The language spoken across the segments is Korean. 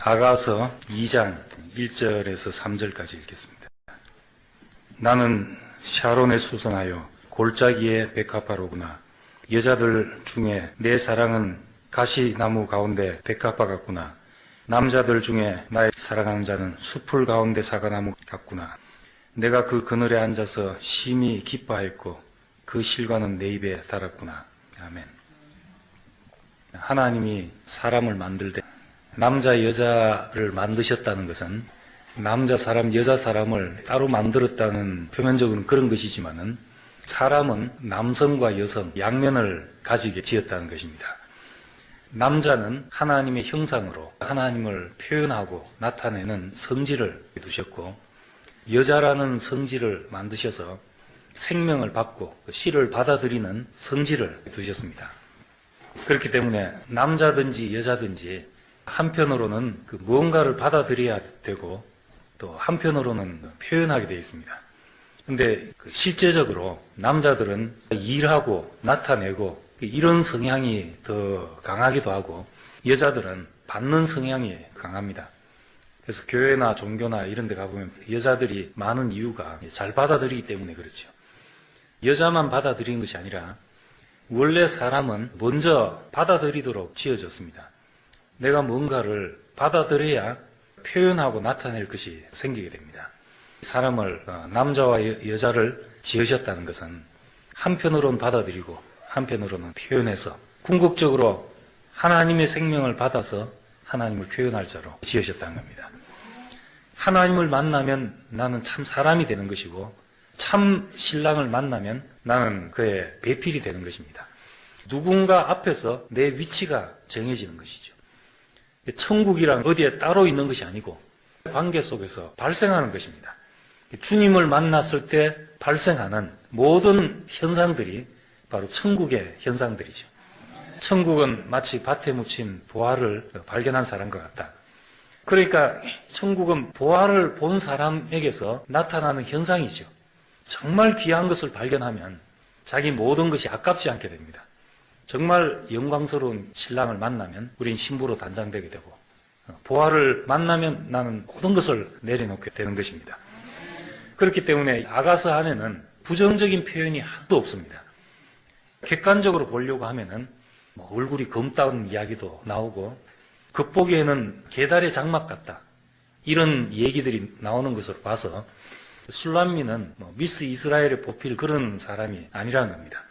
아가서 2장 1절에서 3절까지 읽겠습니다. 나는 샤론에 수선하여 골짜기의 백합화로구나. 여자들 중에 내 사랑은 가시나무 가운데 백합화 같구나. 남자들 중에 나의 사랑하는 자는 숲풀 가운데 사과나무 같구나. 내가 그 그늘에 앉아서 심히 기뻐하였고 그 실과는 내 입에 달았구나. 아멘. 하나님이 사람을 만들 때 남자 여자를 만드셨다는 것은 남자 사람 여자 사람을 따로 만들었다는 표면적으로는 그런 것이지만은 사람은 남성과 여성 양면을 가지게 지었다는 것입니다. 남자는 하나님의 형상으로 하나님을 표현하고 나타내는 성질을 두셨고, 여자라는 성질을 만드셔서 생명을 받고 씨를 받아들이는 성질을 두셨습니다. 그렇기 때문에 남자든지 여자든지 한편으로는 그 무언가를 받아들여야 되고 또 한편으로는 표현하게 되어 있습니다. 근데 실제적으로 남자들은 일하고 나타내고 이런 성향이 더 강하기도 하고, 여자들은 받는 성향이 강합니다. 그래서 교회나 종교나 이런 데 가보면 여자들이 많은 이유가 잘 받아들이기 때문에 그렇죠. 여자만 받아들이는 것이 아니라 원래 사람은 먼저 받아들이도록 지어졌습니다. 내가 뭔가를 받아들여야 표현하고 나타낼 것이 생기게 됩니다. 사람을, 남자와 여자를 지으셨다는 것은 한편으로는 받아들이고 한편으로는 표현해서 궁극적으로 하나님의 생명을 받아서 하나님을 표현할 자로 지으셨다는 겁니다. 하나님을 만나면 나는 참 사람이 되는 것이고, 참 신랑을 만나면 나는 그의 배필이 되는 것입니다. 누군가 앞에서 내 위치가 정해지는 것이죠. 천국이란 어디에 따로 있는 것이 아니고 관계 속에서 발생하는 것입니다. 주님을 만났을 때 발생하는 모든 현상들이 바로 천국의 현상들이죠. 천국은 마치 밭에 묻힌 보화를 발견한 사람과 같다. 그러니까 천국은 보화를 본 사람에게서 나타나는 현상이죠. 정말 귀한 것을 발견하면 자기 모든 것이 아깝지 않게 됩니다. 정말 영광스러운 신랑을 만나면 우린 신부로 단장되게 되고, 보화를 만나면 나는 모든 것을 내려놓게 되는 것입니다. 그렇기 때문에 아가서 안에는 부정적인 표현이 하나도 없습니다. 객관적으로 보려고 하면은 얼굴이 검다는 이야기도 나오고, 겉보기에는 계달의 장막 같다, 이런 얘기들이 나오는 것으로 봐서 술람미는 미스 이스라엘에 뽑힐 그런 사람이 아니라는 겁니다.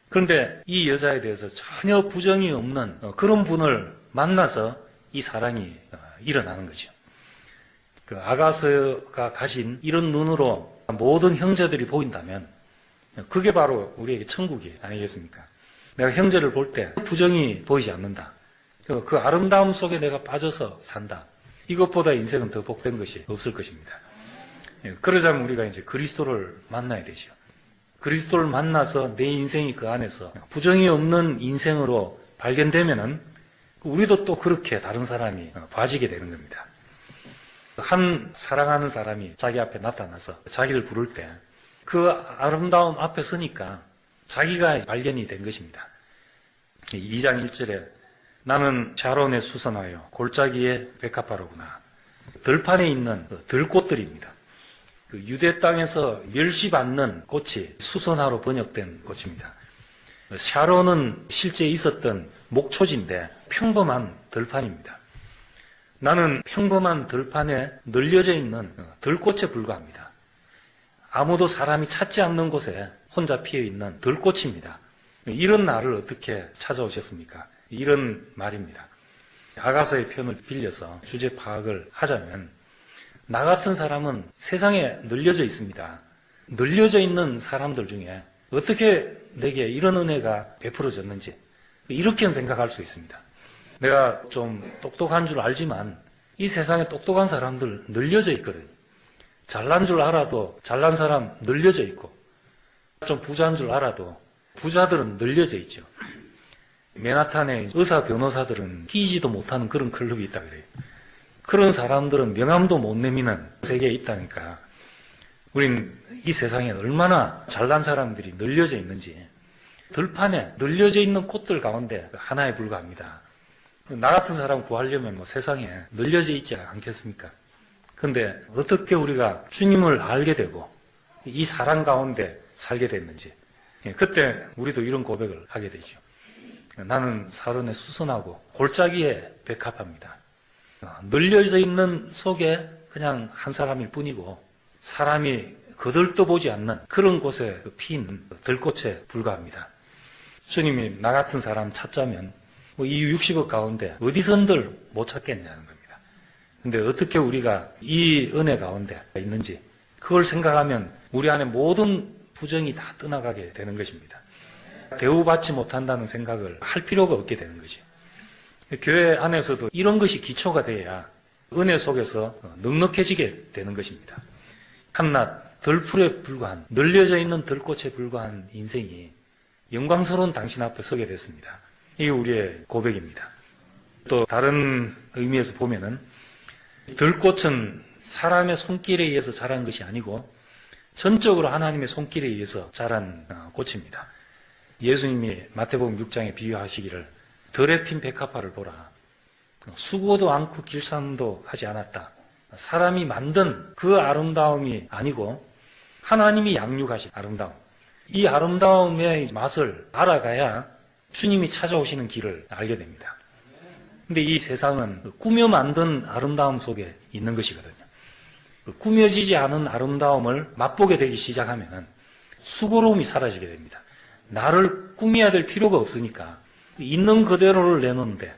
그런데 이 여자에 대해서 전혀 부정이 없는 그런 분을 만나서 이 사랑이 일어나는 거죠. 그 아가서가 가진 이런 눈으로 모든 형제들이 보인다면 그게 바로 우리에게 천국이 아니겠습니까? 내가 형제를 볼 때 부정이 보이지 않는다. 그 아름다움 속에 내가 빠져서 산다. 이것보다 인생은 더 복된 것이 없을 것입니다. 그러자면 우리가 이제 그리스도를 만나야 되죠. 그리스도를 만나서 내 인생이 그 안에서 부정이 없는 인생으로 발견되면은 우리도 또 그렇게 다른 사람이 봐지게 되는 겁니다. 한 사랑하는 사람이 자기 앞에 나타나서 자기를 부를 때 그 아름다움 앞에 서니까 자기가 발견이 된 것입니다. 2장 1절에 나는 샤론에 수선하여 골짜기의 백합화로구나. 들판에 있는 들꽃들입니다. 그 유대 땅에서 멸시받는 꽃이 수선화로 번역된 꽃입니다. 샤론은 실제 있었던 목초지인데 평범한 들판입니다. 나는 평범한 들판에 널려져 있는 들꽃에 불과합니다. 아무도 사람이 찾지 않는 곳에 혼자 피어있는 들꽃입니다. 이런 나를 어떻게 찾아오셨습니까? 이런 말입니다. 아가서의 표현을 빌려서 주제 파악을 하자면, 나 같은 사람은 세상에 널려져 있습니다. 널려져 있는 사람들 중에 어떻게 내게 이런 은혜가 베풀어졌는지 이렇게 생각할 수 있습니다. 내가 좀 똑똑한 줄 알지만 이 세상에 똑똑한 사람들 널려져 있거든요. 잘난 줄 알아도 잘난 사람 널려져 있고, 좀 부자인 줄 알아도 부자들은 널려져 있죠. 맨하탄에 의사 변호사들은 끼지도 못하는 그런 클럽이 있다 그래요. 그런 사람들은 명함도 못 내미는 세계에 있다니까. 우린 이 세상에 얼마나 잘난 사람들이 널려져 있는지, 들판에 널려져 있는 꽃들 가운데 하나에 불과합니다. 나 같은 사람 구하려면 뭐 세상에 널려져 있지 않겠습니까? 근데 어떻게 우리가 주님을 알게 되고 이 사랑 가운데 살게 됐는지, 그때 우리도 이런 고백을 하게 되죠. 나는 사론에 수선하고 골짜기에 백합합니다. 널려져 있는 속에 그냥 한 사람일 뿐이고 사람이 거들떠보지 않는 그런 곳에 핀 들꽃에 불과합니다. 주님이 나 같은 사람 찾자면 이 60억 가운데 어디선들 못 찾겠냐는 겁니다. 근데 어떻게 우리가 이 은혜 가운데 있는지 그걸 생각하면 우리 안에 모든 부정이 다 떠나가게 되는 것입니다. 대우받지 못한다는 생각을 할 필요가 없게 되는 거죠. 교회 안에서도 이런 것이 기초가 돼야 은혜 속에서 넉넉해지게 되는 것입니다. 한낱 덜풀에 불과한, 널려져 있는 들꽃에 불과한 인생이 영광스러운 당신 앞에 서게 됐습니다. 이게 우리의 고백입니다. 또 다른 의미에서 보면은 들꽃은 사람의 손길에 의해서 자란 것이 아니고 전적으로 하나님의 손길에 의해서 자란 꽃입니다. 예수님이 마태복음 6장에 비유하시기를 덜에 핀 백합화를 보라. 수고도 않고 길쌈도 하지 않았다. 사람이 만든 그 아름다움이 아니고 하나님이 양육하신 아름다움. 이 아름다움의 맛을 알아가야 주님이 찾아오시는 길을 알게 됩니다. 근데 이 세상은 꾸며 만든 아름다움 속에 있는 것이거든요. 꾸며지지 않은 아름다움을 맛보게 되기 시작하면 수고로움이 사라지게 됩니다. 나를 꾸며야 될 필요가 없으니까 있는 그대로를 내놓는데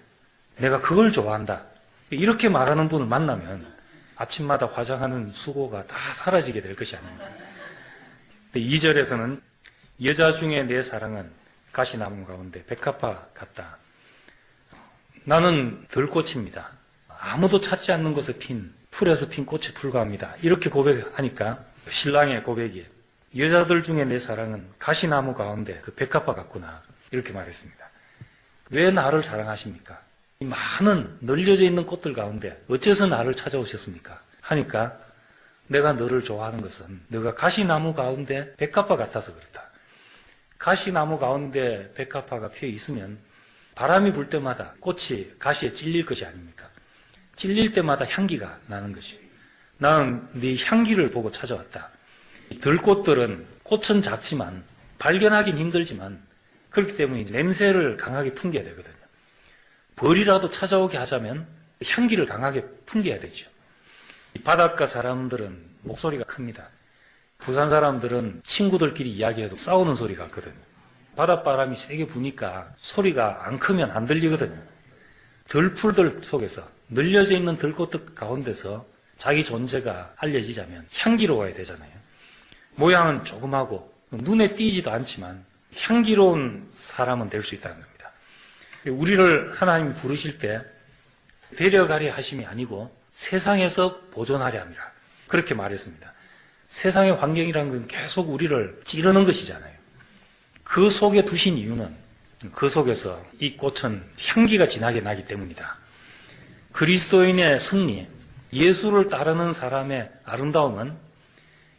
내가 그걸 좋아한다. 이렇게 말하는 분을 만나면 아침마다 화장하는 수고가 다 사라지게 될 것이 아닙니까? 2절에서는 여자 중에 내 사랑은 가시나무 가운데 백합화 같다. 나는 들꽃입니다. 아무도 찾지 않는 곳에 핀 풀에서 핀 꽃에 불과합니다. 이렇게 고백하니까 신랑의 고백이 여자들 중에 내 사랑은 가시나무 가운데 그 백합화 같구나. 이렇게 말했습니다. 왜 나를 사랑하십니까? 이 많은 널려져 있는 꽃들 가운데 어째서 나를 찾아오셨습니까? 하니까 내가 너를 좋아하는 것은 너가 가시나무 가운데 백합화 같아서 그렇다. 가시나무 가운데 백합화가 피어 있으면 바람이 불 때마다 꽃이 가시에 찔릴 것이 아닙니까? 찔릴 때마다 향기가 나는 것이. 나는 네 향기를 보고 찾아왔다. 들꽃들은 꽃은 작지만 발견하긴 힘들지만 그렇기 때문에 냄새를 강하게 풍겨야 되거든요. 벌이라도 찾아오게 하자면 향기를 강하게 풍겨야 되죠. 바닷가 사람들은 목소리가 큽니다. 부산 사람들은 친구들끼리 이야기해도 싸우는 소리 같거든요. 바닷바람이 세게 부니까 소리가 안 크면 안 들리거든요. 들풀들 속에서 늘려져 있는 들꽃들 가운데서 자기 존재가 알려지자면 향기로워야 되잖아요. 모양은 조그마고 눈에 띄지도 않지만 향기로운 사람은 될 수 있다는 겁니다. 우리를 하나님이 부르실 때 데려가려 하심이 아니고 세상에서 보존하려 함이라. 그렇게 말했습니다. 세상의 환경이라는 건 계속 우리를 찌르는 것이잖아요. 그 속에 두신 이유는 그 속에서 이 꽃은 향기가 진하게 나기 때문이다. 그리스도인의 승리, 예수를 따르는 사람의 아름다움은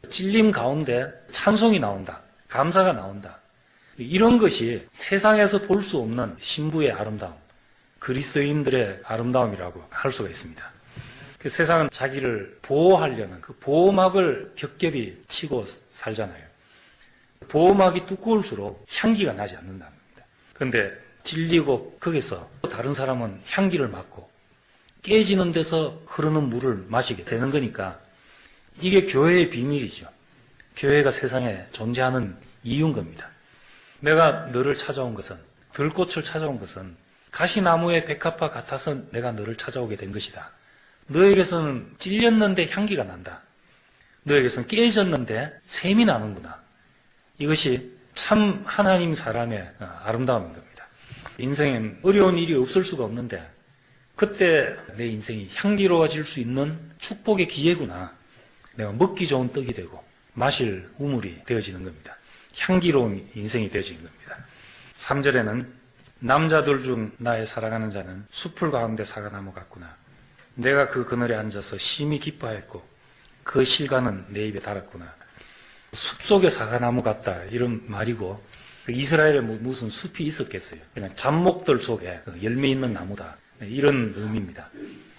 찔림 가운데 찬송이 나온다. 감사가 나온다. 이런 것이 세상에서 볼 수 없는 신부의 아름다움, 그리스도인들의 아름다움이라고 할 수가 있습니다. 그 세상은 자기를 보호하려는 그 보호막을 겹겹이 치고 살잖아요. 보호막이 두꺼울수록 향기가 나지 않는다는 겁니다. 그런데 찔리고 거기서 다른 사람은 향기를 맡고 깨지는 데서 흐르는 물을 마시게 되는 거니까 이게 교회의 비밀이죠. 교회가 세상에 존재하는 이유인 겁니다. 내가 너를 찾아온 것은, 들꽃을 찾아온 것은 가시나무의 백합화 같아서 내가 너를 찾아오게 된 것이다. 너에게서는 찔렸는데 향기가 난다. 너에게서는 깨졌는데 샘이 나는구나. 이것이 참 하나님 사람의 아름다움인 겁니다. 인생엔 어려운 일이 없을 수가 없는데 그때 내 인생이 향기로워질 수 있는 축복의 기회구나. 내가 먹기 좋은 떡이 되고 마실 우물이 되어지는 겁니다. 향기로운 인생이 되어지는 겁니다. 3절에는 남자들 중 나의 사랑하는 자는 숲풀 가운데 사과나무 같구나. 내가 그 그늘에 앉아서 심히 기뻐했고 그 실과는 내 입에 달았구나. 숲속의 사과나무 같다 이런 말이고 이스라엘에 무슨 숲이 있었겠어요. 그냥 잡목들 속에 열매 있는 나무다. 이런 의미입니다.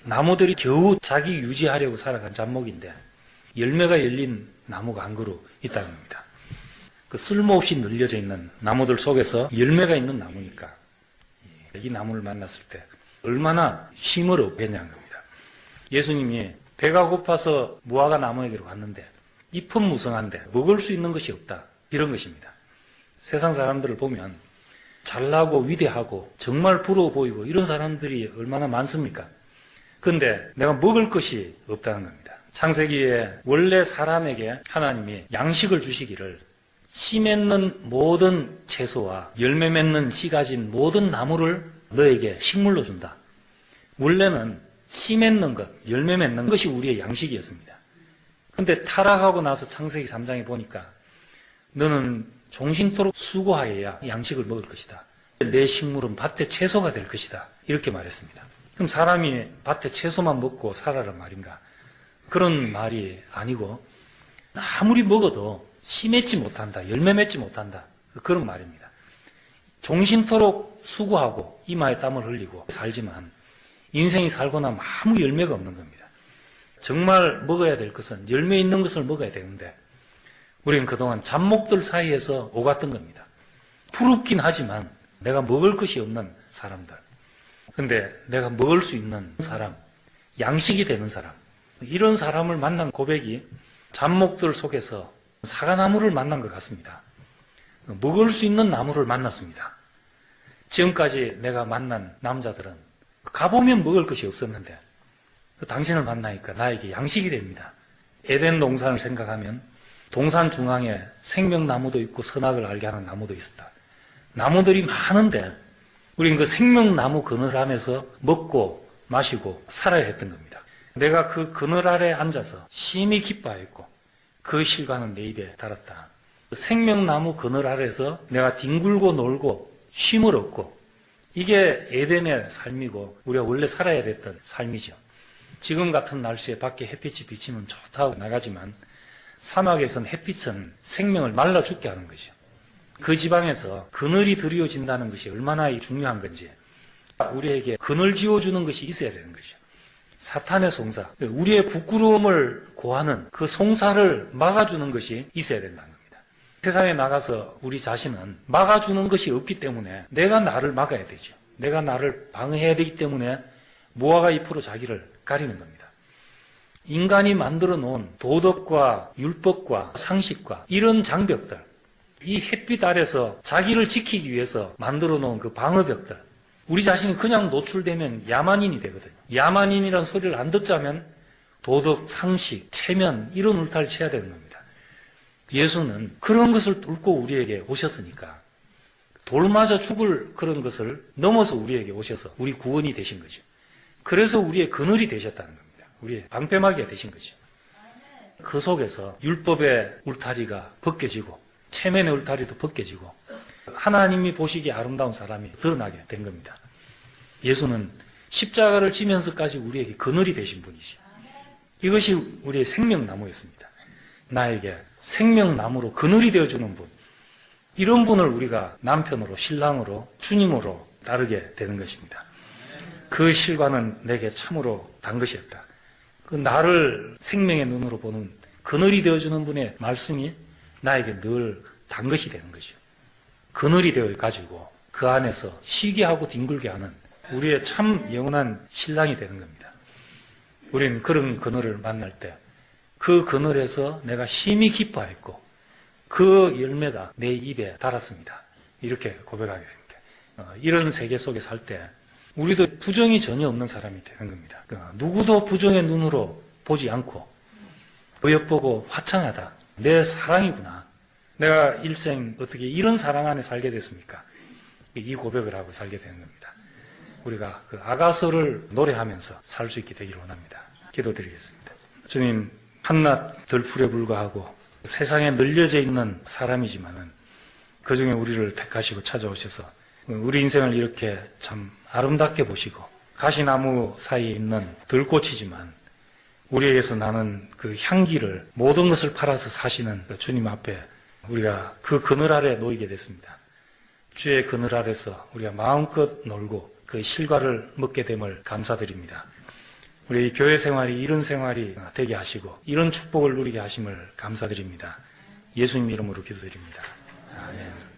나무들이 겨우 자기 유지하려고 살아간 잡목인데 열매가 열린 나무가 한 그루 있다는 겁니다. 그 쓸모없이 늘려져 있는 나무들 속에서 열매가 있는 나무니까 이 나무를 만났을 때 얼마나 힘을 얻겠냐는 겁니다. 예수님이 배가 고파서 무화과 나무에게로 갔는데 잎은 무성한데 먹을 수 있는 것이 없다. 이런 것입니다. 세상 사람들을 보면 잘나고 위대하고 정말 부러워 보이고 이런 사람들이 얼마나 많습니까? 그런데 내가 먹을 것이 없다는 겁니다. 창세기에 원래 사람에게 하나님이 양식을 주시기를 씨 맺는 모든 채소와 열매 맺는 씨 가진 모든 나무를 너에게 식물로 준다. 원래는 씨 맺는 것, 열매 맺는 것이 우리의 양식이었습니다. 근데 타락하고 나서 창세기 3장에 보니까 너는 종신토록 수고하여야 양식을 먹을 것이다. 내 식물은 밭의 채소가 될 것이다. 이렇게 말했습니다. 그럼 사람이 밭의 채소만 먹고 살아란 말인가? 그런 말이 아니고 아무리 먹어도 씨 맺지 못한다. 열매 맺지 못한다. 그런 말입니다. 종신토록 수고하고 이마에 땀을 흘리고 살지만 인생이 살고 나면 아무 열매가 없는 겁니다. 정말 먹어야 될 것은 열매 있는 것을 먹어야 되는데 우리는 그동안 잡목들 사이에서 오갔던 겁니다. 부럽긴 하지만 내가 먹을 것이 없는 사람들. 근데 내가 먹을 수 있는 사람, 양식이 되는 사람, 이런 사람을 만난 고백이 잡목들 속에서 사과나무를 만난 것 같습니다. 먹을 수 있는 나무를 만났습니다. 지금까지 내가 만난 남자들은 가보면 먹을 것이 없었는데 당신을 만나니까 나에게 양식이 됩니다. 에덴 동산을 생각하면 동산 중앙에 생명나무도 있고 선악을 알게 하는 나무도 있었다. 나무들이 많은데 우리는 그 생명나무 그늘 안에서 먹고 마시고 살아야 했던 겁니다. 내가 그 그늘 아래 앉아서 심히 기뻐했고 그 실과는 내 입에 달았다. 생명나무 그늘 아래서 내가 뒹굴고 놀고 쉼을 얻고 이게 에덴의 삶이고 우리가 원래 살아야 됐던 삶이죠. 지금 같은 날씨에 밖에 햇빛이 비치면 좋다고 나가지만 사막에선 햇빛은 생명을 말라 죽게 하는 거죠. 그 지방에서 그늘이 드리워진다는 것이 얼마나 중요한 건지 우리에게 그늘 지어주는 것이 있어야 되는 거죠. 사탄의 송사, 우리의 부끄러움을 고하는 그 송사를 막아주는 것이 있어야 된다는 겁니다. 세상에 나가서 우리 자신은 막아주는 것이 없기 때문에 내가 나를 막아야 되죠. 내가 나를 방해해야 되기 때문에 무화과 잎으로 자기를 가리는 겁니다. 인간이 만들어 놓은 도덕과 율법과 상식과 이런 장벽들, 이 햇빛 아래서 자기를 지키기 위해서 만들어 놓은 그 방어벽들, 우리 자신이 그냥 노출되면 야만인이 되거든요. 야만인이라는 소리를 안 듣자면 도덕, 상식, 체면 이런 울타리를 쳐야 되는 겁니다. 예수는 그런 것을 뚫고 우리에게 오셨으니까 돌 맞아 죽을 그런 것을 넘어서 우리에게 오셔서 우리 구원이 되신 거죠. 그래서 우리의 그늘이 되셨다는 겁니다. 우리의 방패막이가 되신 거죠. 그 속에서 율법의 울타리가 벗겨지고 체면의 울타리도 벗겨지고 하나님이 보시기에 아름다운 사람이 드러나게 된 겁니다. 예수는 십자가를 지면서까지 우리에게 그늘이 되신 분이시죠. 이것이 우리의 생명나무였습니다. 나에게 생명나무로 그늘이 되어주는 분, 이런 분을 우리가 남편으로 신랑으로 주님으로 따르게 되는 것입니다. 그 실과는 내게 참으로 단 것이었다. 그 나를 생명의 눈으로 보는 그늘이 되어주는 분의 말씀이 나에게 늘 단 것이 되는 것이죠. 그늘이 되어가지고 그 안에서 쉬게 하고 뒹굴게 하는 우리의 참 영원한 신랑이 되는 겁니다. 우리는 그런 그늘을 만날 때 그 그늘에서 내가 심히 기뻐했고 그 열매가 내 입에 달았습니다. 이렇게 고백하게 됩니다. 이런 세계 속에 살 때 우리도 부정이 전혀 없는 사람이 되는 겁니다. 누구도 부정의 눈으로 보지 않고 어여보고 화창하다. 내 사랑이구나. 내가 일생 어떻게 이런 사랑 안에 살게 됐습니까? 이 고백을 하고 살게 되는 겁니다. 우리가 그 아가서를 노래하면서 살 수 있게 되기를 원합니다. 기도드리겠습니다. 주님, 한낱 덜풀에 불과하고 세상에 늘려져 있는 사람이지만은 그 중에 우리를 택하시고 찾아오셔서 우리 인생을 이렇게 참 아름답게 보시고 가시나무 사이에 있는 들꽃이지만 우리에게서 나는 그 향기를 모든 것을 팔아서 사시는 주님 앞에 우리가 그 그늘 아래 놓이게 됐습니다. 주의 그늘 아래서 우리가 마음껏 놀고 그 실과를 먹게 됨을 감사드립니다. 우리 교회 생활이 이런 생활이 되게 하시고 이런 축복을 누리게 하심을 감사드립니다. 예수님 이름으로 기도드립니다. 아멘.